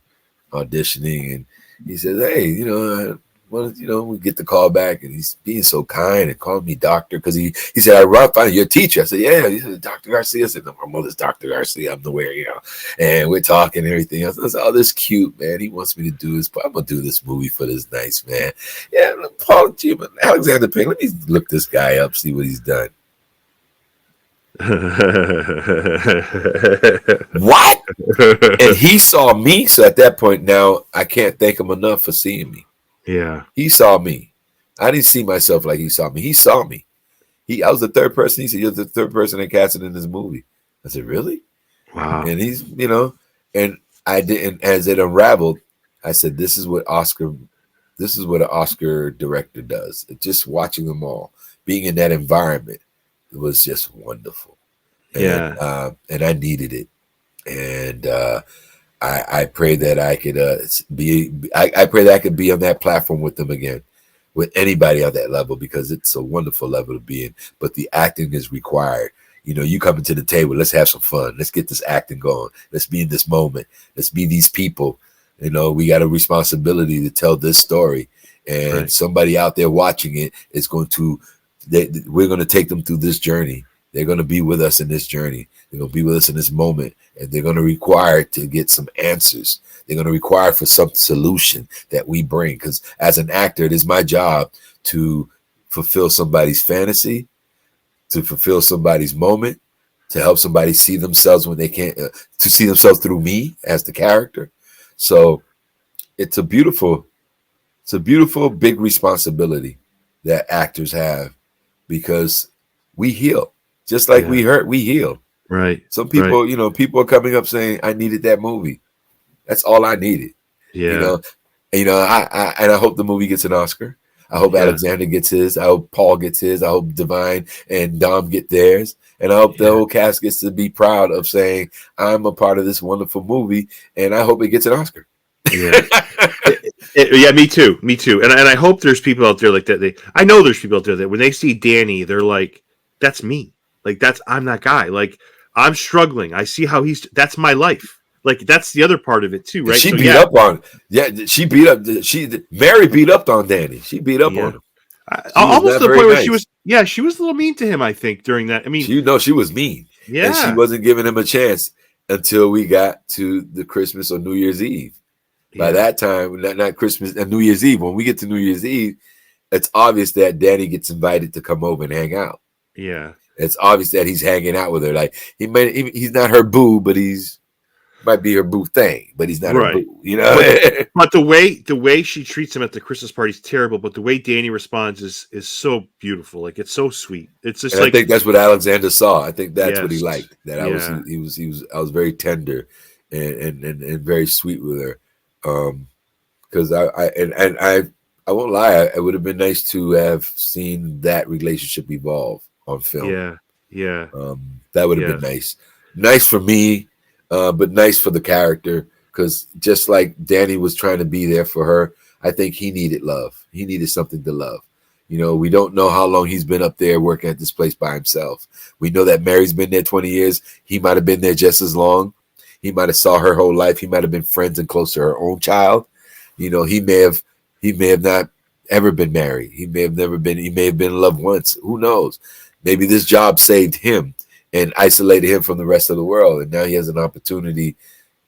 auditioning. And he says, "Hey, we get the call back," and he's being so kind and calling me doctor because he said, "I find you're a teacher." I said, "Yeah." He said, "Dr. Garcia." I said, "No, my mother's Dr. Garcia. I'm nowhere, And we're talking and everything else. I said, "Oh, this cute, man. He wants me to do this, but I'm gonna do this movie for this nice man." Yeah, Paul Alexander Payne. Let me look this guy up, see what he's done. What? And he saw me. So at that point, now I can't thank him enough for seeing me. Yeah. He saw me. I didn't see myself like he saw me. He saw me. I was the third person. He said, "You're the third person that casted in this movie." I said, "Really?" Wow. And he's, and I didn't, as it unraveled, I said, this is what an Oscar director does. Just watching them all, being in that environment, it was just wonderful. Yeah. And I needed it. And I pray that I could I pray that I could be on that platform with them again, with anybody on that level, because it's a wonderful level to be in. But the acting is required. You coming to the table, let's have some fun. Let's get this acting going. Let's be in this moment. Let's be these people. We got a responsibility to tell this story. And somebody out there watching it is we're going to take them through this journey. They're going to be with us in this journey. They're going to be with us in this moment. And they're going to require to get some answers. They're going to require for some solution that we bring. Because as an actor, it is my job to fulfill somebody's fantasy, to fulfill somebody's moment, to help somebody see themselves when they can't, to see themselves through me as the character. So it's a beautiful big responsibility that actors have, because we heal. Just like we hurt, we heal. Right. Some people, people are coming up saying, "I needed that movie. That's all I needed." Yeah. I hope the movie gets an Oscar. I hope Alexander gets his. I hope Paul gets his. I hope Divine and Dom get theirs. And I hope the whole cast gets to be proud of saying, I'm a part of this wonderful movie, and I hope it gets an Oscar. Yeah. Yeah, me too. Me too. And I hope there's people out there like that. I know there's people out there that when they see Danny, they're like, that's me. Like, I'm that guy. Like, I'm struggling. I see how that's my life. Like, that's the other part of it too, right? She beat up on, Mary beat up on Danny. She beat up on him. Almost to the point where she was a little mean to him, I think, during that. I mean, she was mean. Yeah. And she wasn't giving him a chance until we got to the Christmas or New Year's Eve. By that time, not Christmas and New Year's Eve. When we get to New Year's Eve, it's obvious that Danny gets invited to come over and hang out. Yeah. It's obvious that he's hanging out with her. Like, he's not her boo, but might be her boo thing, but he's not her boo, But the way she treats him at the Christmas party is terrible. But the way Danny responds is so beautiful. Like, it's so sweet. It's just I think that's what Alexander saw. I think that's what he liked. That I was very tender and very sweet with her. Because I won't lie, it would have been nice to have seen that relationship evolve on film. Yeah. That would have been nice for me. But nice for the character, because just like Danny was trying to be there for her, I think he needed love. He needed something to love. We don't know how long he's been up there working at this place by himself. We know that Mary's been there 20 years. He might have been there just as long. He might have saw her whole life. He might have been friends and close to her own child. He may have not ever been married. He may have been in love once. Who knows? Maybe this job saved him and isolated him from the rest of the world. And now he has an opportunity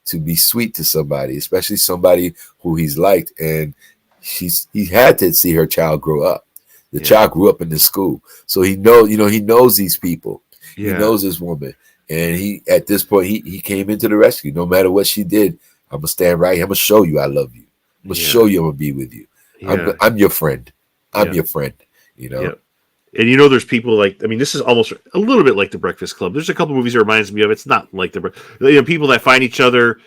to be sweet to somebody, especially somebody who he's liked. And he had to see her child grow up. The child grew up in the school. So he knows these people. Yeah. He knows this woman. And at this point, he came into the rescue. No matter what she did, I'm going to stand right here. I'm going to show you I love you. I'm going to show you I'm going to be with you. Yeah. I'm your friend. I'm your friend, Yeah. And there's people this is almost a little bit like The Breakfast Club. There's a couple movies it reminds me of. It's not like people that find each other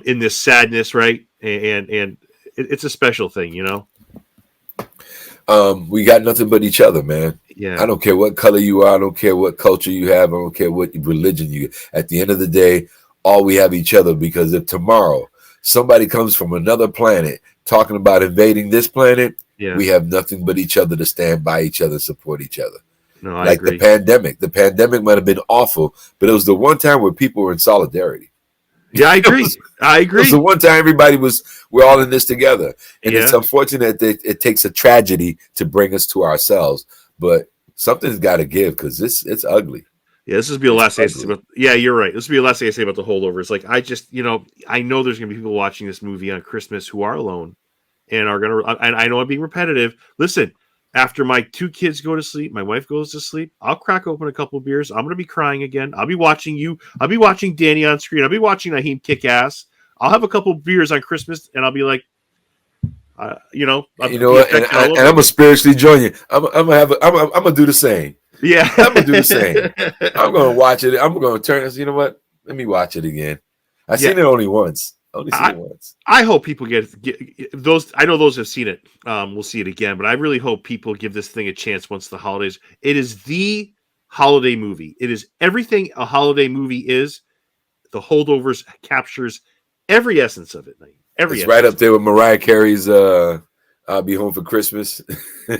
in this sadness, right? And it's a special thing, We got nothing but each other, man. Yeah. I don't care what color you are. I don't care what culture you have. I don't care what religion you have. At the end of the day, all we have each other, because if tomorrow somebody comes from another planet talking about invading this planet, we have nothing but each other to stand by each other and support each other. No, I agree. The pandemic. The pandemic might have been awful, but it was the one time where people were in solidarity. Yeah, I agree. It was the one time we're all in this together. And it's unfortunate that it takes a tragedy to bring us to ourselves, but something's got to give, because it's ugly. Yeah, this will be the last thing I say about. Yeah, you're right. This will be the last thing I say about the Holdovers. Like, I just, I know there's going to be people watching this movie on Christmas who are alone and are going to. And I know I'm being repetitive. Listen, after my two kids go to sleep, my wife goes to sleep, I'll crack open a couple of beers. I'm going to be crying again. I'll be watching you. I'll be watching Danny on screen. I'll be watching Naheem kick ass. I'll have a couple of beers on Christmas, and I'll be like, what? And I'm gonna spiritually join you. I'm gonna do the same. Yeah, I'm gonna do the same. I'm gonna watch it. I'm gonna turn this. You know what? Let me watch it again. I've seen it only once. I hope people get those. I know those who have seen it. We'll see it again, but I really hope people give this thing a chance once the holidays. It is the holiday movie. It is everything a holiday movie is. The Holdovers captures every essence of it. It's right up there with Mariah Carey's "I'll Be Home for Christmas."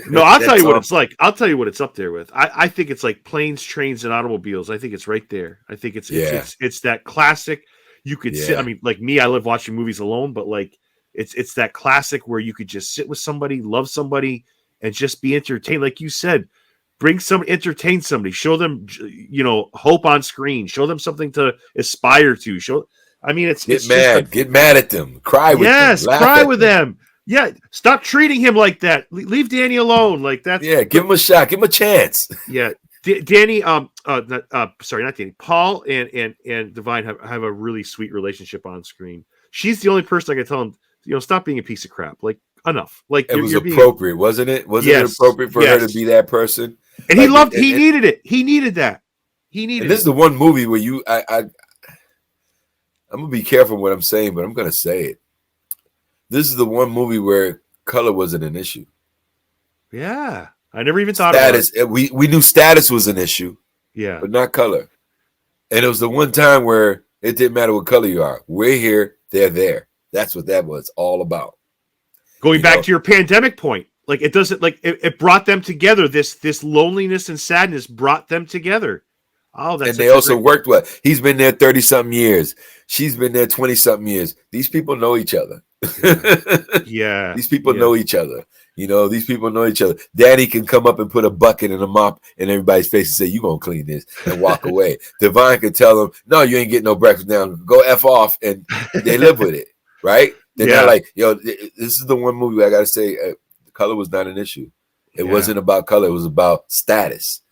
No, I'll tell you what it's like. I'll tell you what it's up there with. I think it's like Planes, Trains, and Automobiles. I think it's right there. I think it's that classic. You could sit. I mean, like me, I love watching movies alone, but like it's that classic where you could just sit with somebody, love somebody, and just be entertained. Like you said, entertain somebody, show them, hope on screen, show them something to aspire to. Get mad at them, cry with them. Yes, cry with them. Yeah, stop treating him like that. Leave Danny alone. Like that's give him a shot, give him a chance. Yeah, Danny. Sorry, not Danny. Paul and Divine have a really sweet relationship on screen. She's the only person I can tell him, stop being a piece of crap. Like enough. Like it was appropriate, wasn't it? Wasn't it appropriate for her to be that person? And he needed it. He needed that. He needed And this is the one movie where I'm gonna be careful what I'm saying, but I'm gonna say it. This is the one movie where color wasn't an issue. Yeah, I never even thought about it. Status. We knew status was an issue. Yeah, but not color. And it was the one time where it didn't matter what color you are. We're here, they're there. That's what that was all about. Going back to your pandemic point, like it doesn't like it brought them together. This loneliness and sadness brought them together. Oh, that's and they also worked well. He's been there 30-something years. She's been there 20-something years. These people know each other. Yeah. These people know each other. You know, these people know each other. Daddy can come up and put a bucket and a mop in everybody's face and say, "You gonna clean this," and walk away. Divine could tell them, "No, you ain't getting no breakfast now. Go F off," and they live with it, right? They're not like, yo, this is the one movie where I gotta say, the color was not an issue. It wasn't about color. It was about status.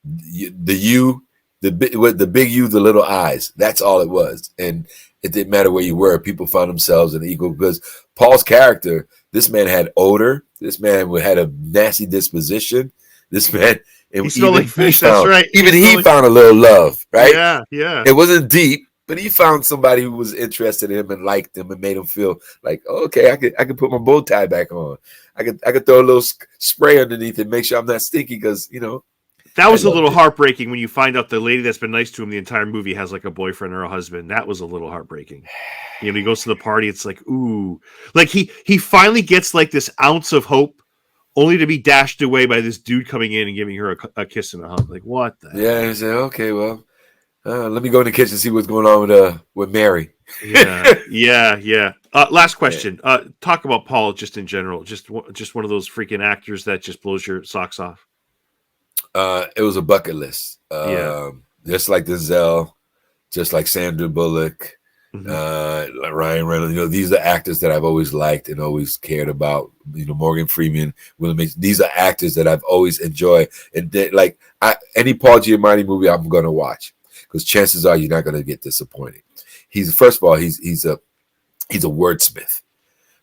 The big U, the little eyes. That's all it was. And it didn't matter where you were. People found themselves in equal, because Paul's character, this man had odor. This man had a nasty disposition. This man, he smelled like fish. That's right. Even he found a little love, right? Yeah, yeah. It wasn't deep, but he found somebody who was interested in him and liked him and made him feel like, oh, okay, I could put my bow tie back on. I could throw a little spray underneath it, make sure I'm not stinky, because that was a little heartbreaking when you find out the lady that's been nice to him the entire movie has like a boyfriend or a husband. That was a little heartbreaking. He goes to the party. It's like, ooh, like he finally gets like this ounce of hope, only to be dashed away by this dude coming in and giving her a kiss and a hug. Like, what the hell? He said, okay, well, let me go in the kitchen and see what's going on with Mary. Yeah. Last question. Talk about Paul just in general. Just one of those freaking actors that just blows your socks off. It was a bucket list. Just like Denzel, just like Sandra Bullock, like Ryan Reynolds. These are actors that I've always liked and always cared about. Morgan Freeman, William Mason. These are actors that I've always enjoyed. And any Paul Giamatti movie I'm going to watch, because chances are you're not going to get disappointed. First of all, he's a wordsmith.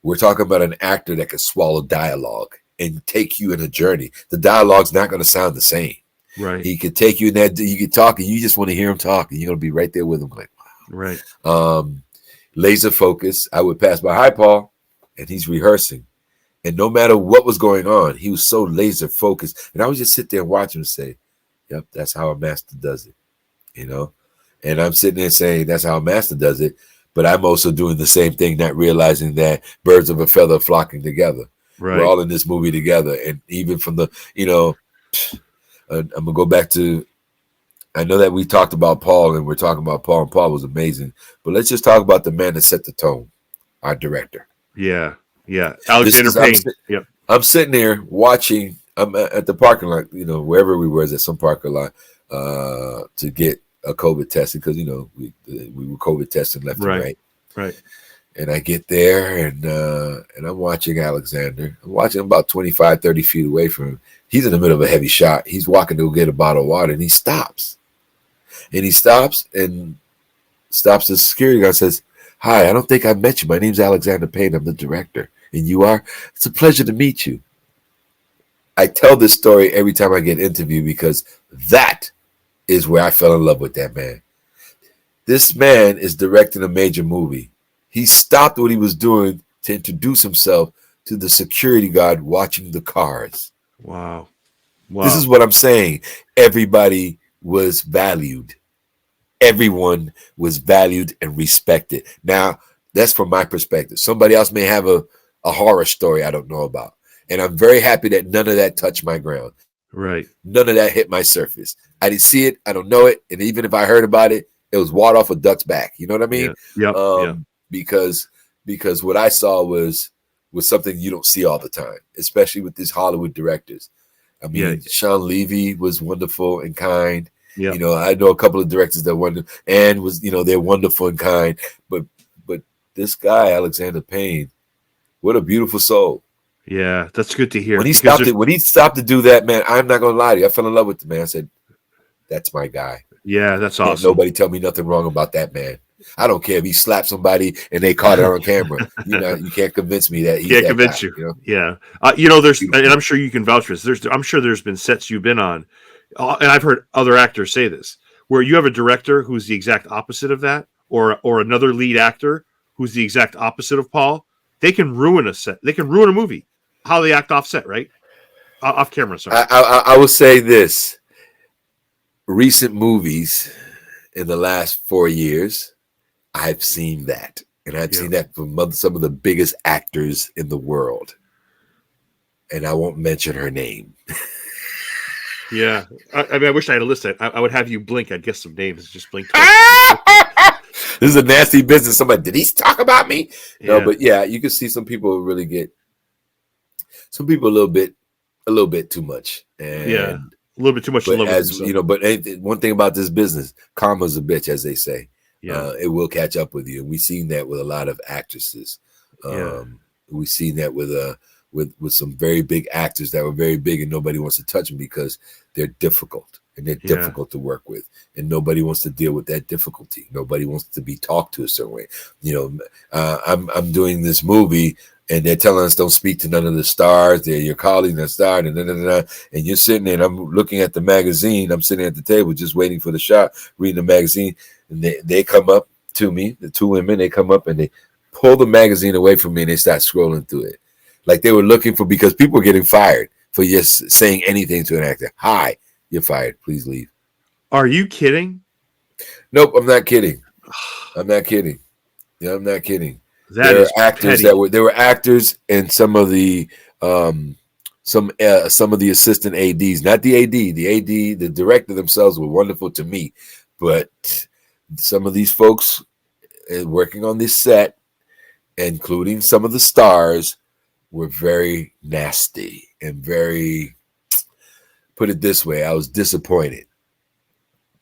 We're talking about an actor that can swallow dialogue and take you in a journey. The dialogue's not going to sound the same. Right. He could take you in that. You could talk, and you just want to hear him talk, and you're going to be right there with him. Like, wow. Right. Laser focus. I would pass by, "Hi, Paul," and he's rehearsing. And no matter what was going on, he was so laser focused. And I would just sit there and watch him and say, "Yep, that's how a master does it." And I'm sitting there saying, "That's how a master does it." But I'm also doing the same thing, not realizing that birds of a feather flocking together. Right. We're all in this movie together. And even from the, I'm going to go back to, I know that we talked about Paul and we're talking about Paul, and Paul was amazing. But let's just talk about the man that set the tone, our director. Yeah. Alexander Payne. I'm sitting there watching, I'm at the parking lot, wherever we were, at some parking lot, to get a COVID test, because we were COVID testing left and right. Right. And I get there and I'm watching Alexander. I'm watching him about 25, 30 feet away from him. He's in the middle of a heavy shot. He's walking to go get a bottle of water, and he stops. And he stops the security guard, says, "Hi, I don't think I met you. My name's Alexander Payne. I'm the director. And you are? It's a pleasure to meet you." I tell this story every time I get interviewed, because that is where I fell in love with that man. This man is directing a major movie. He stopped what he was doing to introduce himself to the security guard watching the cars. Wow. This is what I'm saying. Everybody was valued. Everyone was valued and respected. Now, that's from my perspective. Somebody else may have a horror story I don't know about. And I'm very happy that none of that touched my ground. Right. None of that hit my surface. I didn't see it. I don't know it. And even if I heard about it, it was water off a duck's back. You know what I mean? Yeah. Because what I saw was something you don't see all the time, especially with these Hollywood directors. I mean, Sean Levy was wonderful and kind. Yeah. I know a couple of directors that wonder, and was, they're wonderful and kind. But this guy, Alexander Payne, what a beautiful soul. Yeah, that's good to hear. When he stopped to do that, man, I'm not gonna lie to you. I fell in love with the man. I said, "That's my guy." Yeah, that's awesome. Can't nobody tell me nothing wrong about that man. I don't care if he slapped somebody and they caught it on camera. You can't convince me that. Can't convince you. Yeah. There's, and I'm sure you can vouch for this. I'm sure there's been sets you've been on, and I've heard other actors say this. where you have a director who's the exact opposite of that, or another lead actor who's the exact opposite of Paul, they can ruin a set. They can ruin a movie. How they act off set, right? Off camera, sorry. I will say this. Recent movies in the last 4 years, I've seen that. And I've seen that from some of the biggest actors in the world. And I won't mention her name. Yeah. I mean, I wish I had a list. I would have you blink. I'd guess some names. Just blink. This is a nasty business. Somebody, did he talk about me? Yeah. No, but yeah, you can see some people really get, some people a little bit too much. And a little bit too much. But as you know, but one thing about this business, karma's a bitch, as they say. Yeah. It will catch up with you. And we've seen that with a lot of actresses. We've seen that with some very big actors that were very big, and nobody wants to touch them because they're difficult and they're difficult to work with, and nobody wants to deal with that difficulty. Nobody wants to be talked to a certain way. You know, I'm doing this movie, and they're telling us don't speak to none of the stars. They're your colleagues that starred, and you're sitting there, and I'm looking at the magazine. I'm sitting at the table just waiting for the shot, reading the magazine, and they come up to me, the two women, they come up and they pull the magazine away from me, and they start scrolling through it. Like they were looking for, because people were getting fired for just saying anything to an actor. Hi, you're fired. Please leave. Are you kidding? Nope, I'm not kidding. I'm not kidding. Yeah, I'm not kidding. There are actors petty. There were actors and some of the some of the assistant ADs, not the AD. The AD, the director themselves were wonderful to me, but some of these folks working on this set, including some of the stars, were very nasty and very, put it this way, I was disappointed.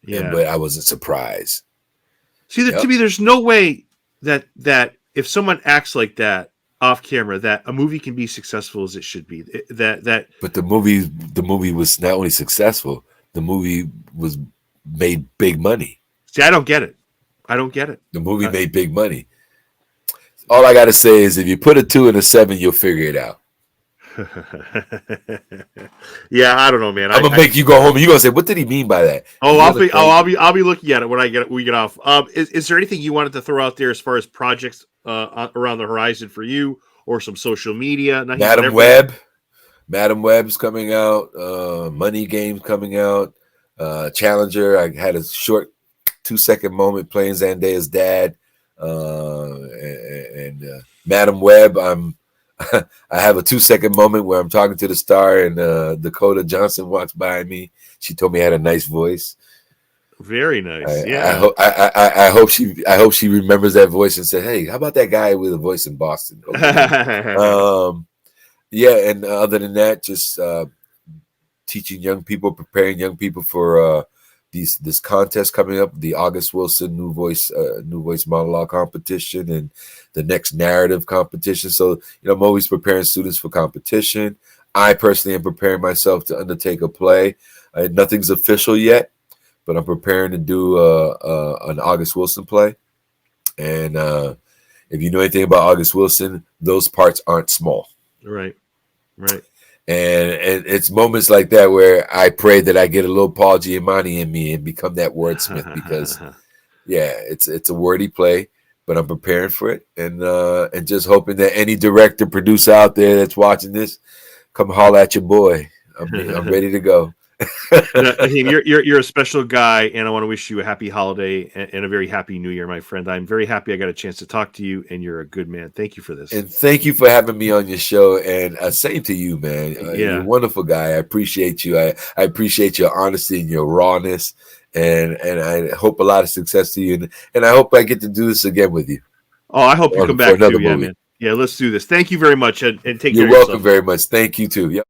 Yeah. But I wasn't surprised. See, to me, there's no way that if someone acts like that off camera, that a movie can be successful as it should be. But the movie was not only successful, the movie was made big money. See, I don't get it. The movie made big money. All I got to say is if you put a 2 and a 7, you'll figure it out. Yeah, I don't know, man. I'm gonna make you go home and you're gonna say, "What did he mean by that?" I'll be looking at it when we get off. Is there anything you wanted to throw out there as far as projects around the horizon for you, or some social media? Madam Web's coming out. Money Game's coming out. Challenger. I had a short 2-second moment playing Zendaya's dad. And Madam Web, I have a 2-second moment where I'm talking to the star, and Dakota Johnson walks by me. She told me I had a nice voice. Very nice. I hope she remembers that voice and said, "Hey, how about that guy with a voice in Boston?" Yeah, and other than that, just teaching young people, preparing young people for this contest coming up, the August Wilson New Voice Monologue competition, and the next narrative competition. So, I'm always preparing students for competition. I personally am preparing myself to undertake a play. Nothing's official yet, but I'm preparing to do an August Wilson play. And if you know anything about August Wilson, those parts aren't small. Right. And it's moments like that where I pray that I get a little Paul Giamatti in me and become that wordsmith, because, it's a wordy play, but I'm preparing for it, and just hoping that any director, producer out there that's watching this, come holler at your boy. I'm ready to go. Naheem, you're a special guy, and I want to wish you a happy holiday and a very happy New Year, my friend. I'm very happy I got a chance to talk to you, and you're a good man. Thank you for this. And thank you for having me on your show. And same to you, man. You're a wonderful guy. I appreciate you. I appreciate your honesty and your rawness, and I hope a lot of success to you. And I hope I get to do this again with you. Oh, I hope you come back too, man. Yeah, let's do this. Thank you very much, and take care of yourself. You're welcome very much. Thank you too. Yep.